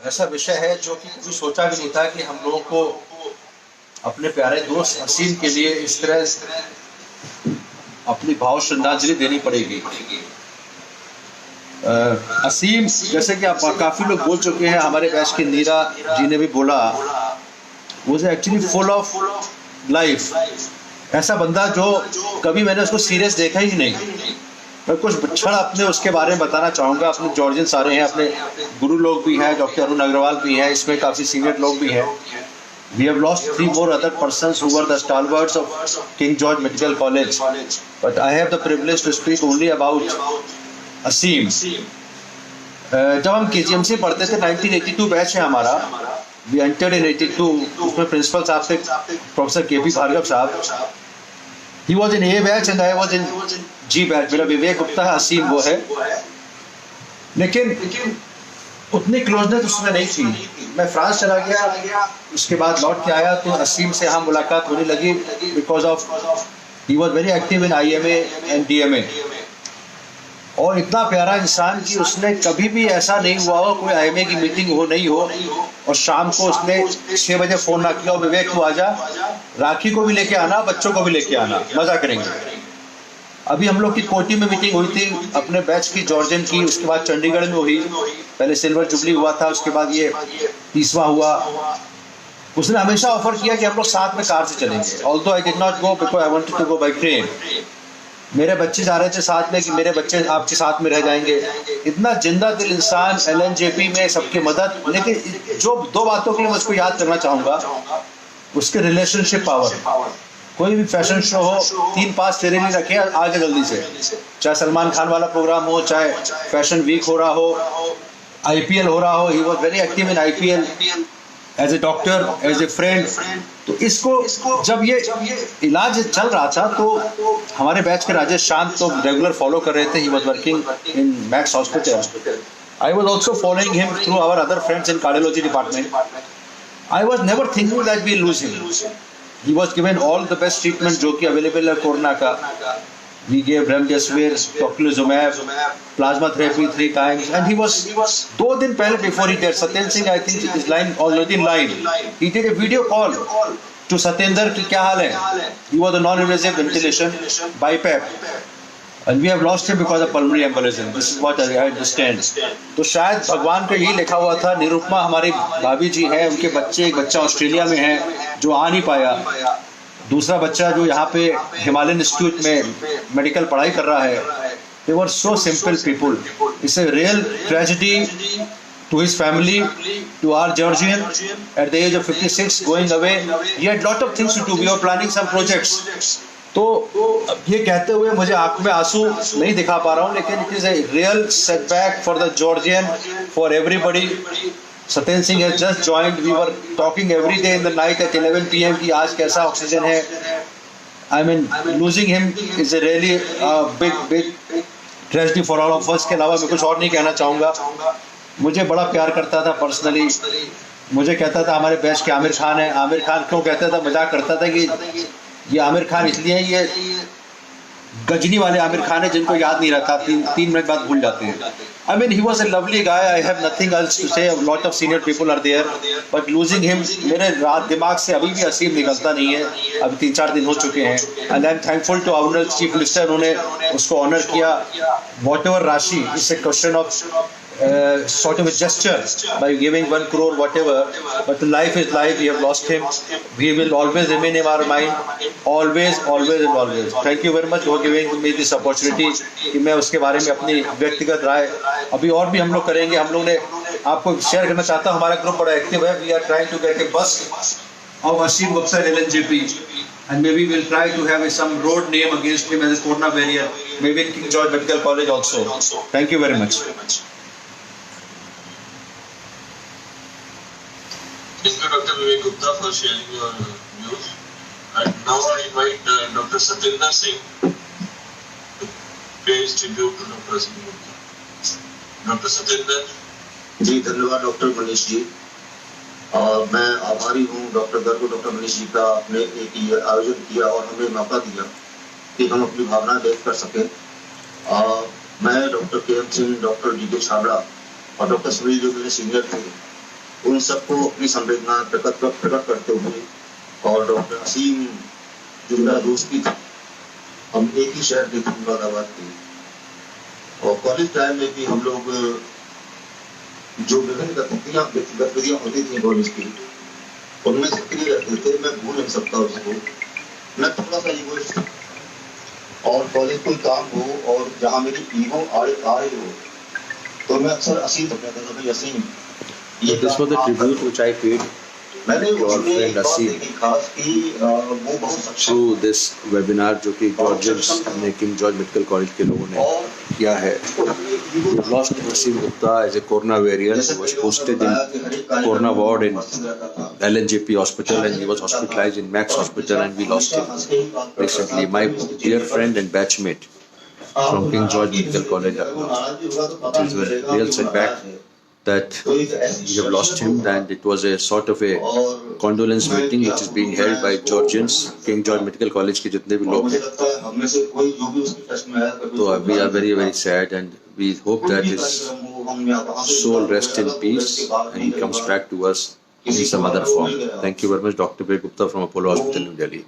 ऐसा विषय है जो कि कभी सोचा भी नहीं था कि हम लोगों को अपने प्यारे दोस्त असीम के लिए इस तरह अपनी भाव श्रद्धांजलि देनी पड़ेगी। असीम, जैसे कि आप काफी लोग बोल चुके हैं, हमारे बैच की नीरा जी ने भी बोला, वो एक्चुअली फुल ऑफ लाइफ। ऐसा बंदा जो कभी मैंने उसको सीरियस देखा ही नहीं। मैं कुछ क्षण अपने उसके बारे में बताना चाहूँगा। अपने जॉर्जियन सारे हैं, अपने गुरु लोग भी हैं, डॉक्टर अरुण अग्रवाल भी हैं, इसमें काफ़ी सीनियर लोग भी हैं। We have lost 3 more other persons who were the stalwarts of King George Medical College, but I have the privilege to speak only about Asim. जब हम KGMC पढ़ते थे, 1982 बैच है हमारा। We entered in 82. उसमें प्रिंसिपल साहब थे professor KP Bhargava साहब। He was in A batch and I was in G batch. मेरा विवेक गुप्ता है, असीम वो है। लेकिन उतनी क्लोजनेस उसमें नहीं थी। मैं फ्रांस चला गया, उसके बाद लौट के आया तो असीम से हम मुलाकात होने लगी because of he was very active in IMA and DMA। और इतना प्यारा इंसान कि उसने कभी भी ऐसा नहीं हुआ हो कोई IMA की मीटिंग हो नहीं हो और शाम को उसने 6 बजे फोन ना किया, विवेक तू आजा, राखी को भी लेके आना, बच्चों को भी लेके आना, मजा करेंगे। अभी हम लोग की कोटी में मीटिंग हुई थी अपने बैच की, जॉर्जियन की, उसके बाद चंडीगढ़ में हुई। पहले सिल्वर जुबली हुआ था, उसके बाद ये 30वां हुआ। उसने हमेशा ऑफर किया कि हम लोग साथ में कार से चलेंगे। Although I did not go because I wanted to go by train. मेरे बच्चे जा रहे थे साथ में कि मेरे बच्चे आपके साथ में रह जाएंगे। इतना जिंदा दिल इंसान, LNJP में सबकी मदद। लेकिन जो 2 बातों के लिए मैं उसको याद करना चाहूँगा, उसके रिलेशनशिप पावर। कोई भी फैशन शो हो, 3-5 फेरे नहीं रखे, आगे जल्दी से। चाहे सलमान खान वाला प्रोग्राम हो, चाहे फैशन वीक हो रहा हो, IPL हो रहा हो, he was very active in IPL as a doctor, as a friend. तो इसको जब ये इलाज चल रहा था तो हमारे बैच के राजेश शांत तो रेगुलर फॉलो कर रहे थे। He was working in Max hospital. I was also following him through our other friends in cardiology department. I was never thinking that we lose him. He was given all the best treatment जो कि available है corona का। We gave remdesivir, tocilizumab, plasma therapy 3 times, and he was 2 दिन पहले before he died, Satyendra Singh I think is already in line. He did a video call to Satyendra कि क्या हाल है। He was a non-invasive ventilation BiPAP, and we have lost him because of pulmonary embolism. This is what I understand. तो शायद भगवान का यही लिखा हुआ था। निरुपमा हमारी भाभी जी हैं, उनके बच्चे, एक बच्चा ऑस्ट्रेलिया में है जो आ नहीं पाया, दूसरा बच्चा जो यहाँ पे हिमालयन इंस्टीट्यूट में मेडिकल पढ़ाई कर रहा है। They were so simple people. It's a real tragedy to his family, to our Georgian at the age of 56 going away. He had lot of things to do. We were planning some projects. तो ये कहते हुए मुझे आंख में आंसू नहीं दिखा पा रहा हूँ, लेकिन it is a real setback for the Georgian, for everybody. Satyendra Singh has just joined. We were talking every day in the night at 11 PM कि आज कैसा ऑक्सीजन है। I mean losing him is a really big tragedy for all of us. के अलावा मैं कुछ और नहीं कहना चाहूँगा। मुझे बड़ा प्यार करता था पर्सनली। मुझे कहता था हमारे बैच के आमिर खान है। आमिर खान क्यों कहता था, मजाक करता था कि ये आमिर खान इसलिए है, ये गजनी वाले आमिर खान है जिनको याद नहीं रहता, 3 मिनट बाद भूल जाते हैं। I mean, he was a lovely guy. I have nothing else to say. A lot of senior people are there, but losing him, मेरे रात दिमाग से अभी भी असीम निकलता नहीं है। अभी 3-4 दिन हो चुके हैं। And I'm thankful to our Chief Minister, उन्होंने उसको ऑनर किया। Whatever राशि, it's a question of sort of a gesture by giving 1 crore whatever, but life is life. We have lost him. We will always remain in our mind, always and always. Thank you very much for giving me this opportunity कि मैं उसके बारे में अपनी व्यक्तिगत राय अभी और भी हम लोग करेंगे। हम लोग ने आपको शेयर करना चाहता हूँ, हमारा ग्रुप बड़ा एक्टिव है। We are trying to get a bus of Asim Gupta LNJP, and maybe we'll try to have some road name against him as a corona barrier, maybe in King George Medical College also. Thank you very much. Thank you, Dr. Vivek Gupta, for sharing your views. And now I invite Dr. Satyendra Singh to pay his tribute to Dr. Asim Gupta. Dr. Satyendra. जी धन्यवाद doctor Manish ji. और मैं आभारी हूँ doctor Garg, doctor Manish ji का आपने एक आयोजन किया और हमें मौका दिया कि हम अपनी भावना व्यक्त कर सकें। मैं doctor KM Singh, doctor DK Chhabra और डॉक्टर सुनील जो मेरे सीनियर थे, उन सबको अपनी संवेदना प्रकट करते हुए, और डॉक्टर असीम जो मेरा दोस्ती था, हम एक ही शहर के थे, मुरादाबाद के, और कॉलेज टाइम में भी हम लोग जो विभिन्न गतिविधियां होती थी कॉलेज की, उनमें सक्रिय रहते थे। मैं भूल नहीं सकता उसको। मैं थोड़ा सा इगोइस्ट था, और कॉलेज कोई काम हो और जहाँ मेरी ईगो आए हो, तो मैं अक्सर असीम को कहता था, भाई असीम ये This was the tribute which I paid मैंने to our friend Asim खास की वो बहुत सक्षम through this webinar जो कि जॉर्जियंस ने किंग जॉर्ज मेडिकल कॉलेज के लोगों ने किया है. We have lost Asim Gupta as a corona variant who was posted in corona ward in LNJP hospital, and he was hospitalized in Max hospital, and we lost him recently. My dear friend and batchmate from King George Medical College, it is a real setback that we have lost him, and it was a sort of a condolence meeting which is being held by Georgians, King George Medical College के जितने भी लोग हैं. तो we are very very sad, and we hope that his soul rests in peace and he comes back to us in some other form. Thank you very much, Dr. Ved Gupta from Apollo Hospital, New Delhi.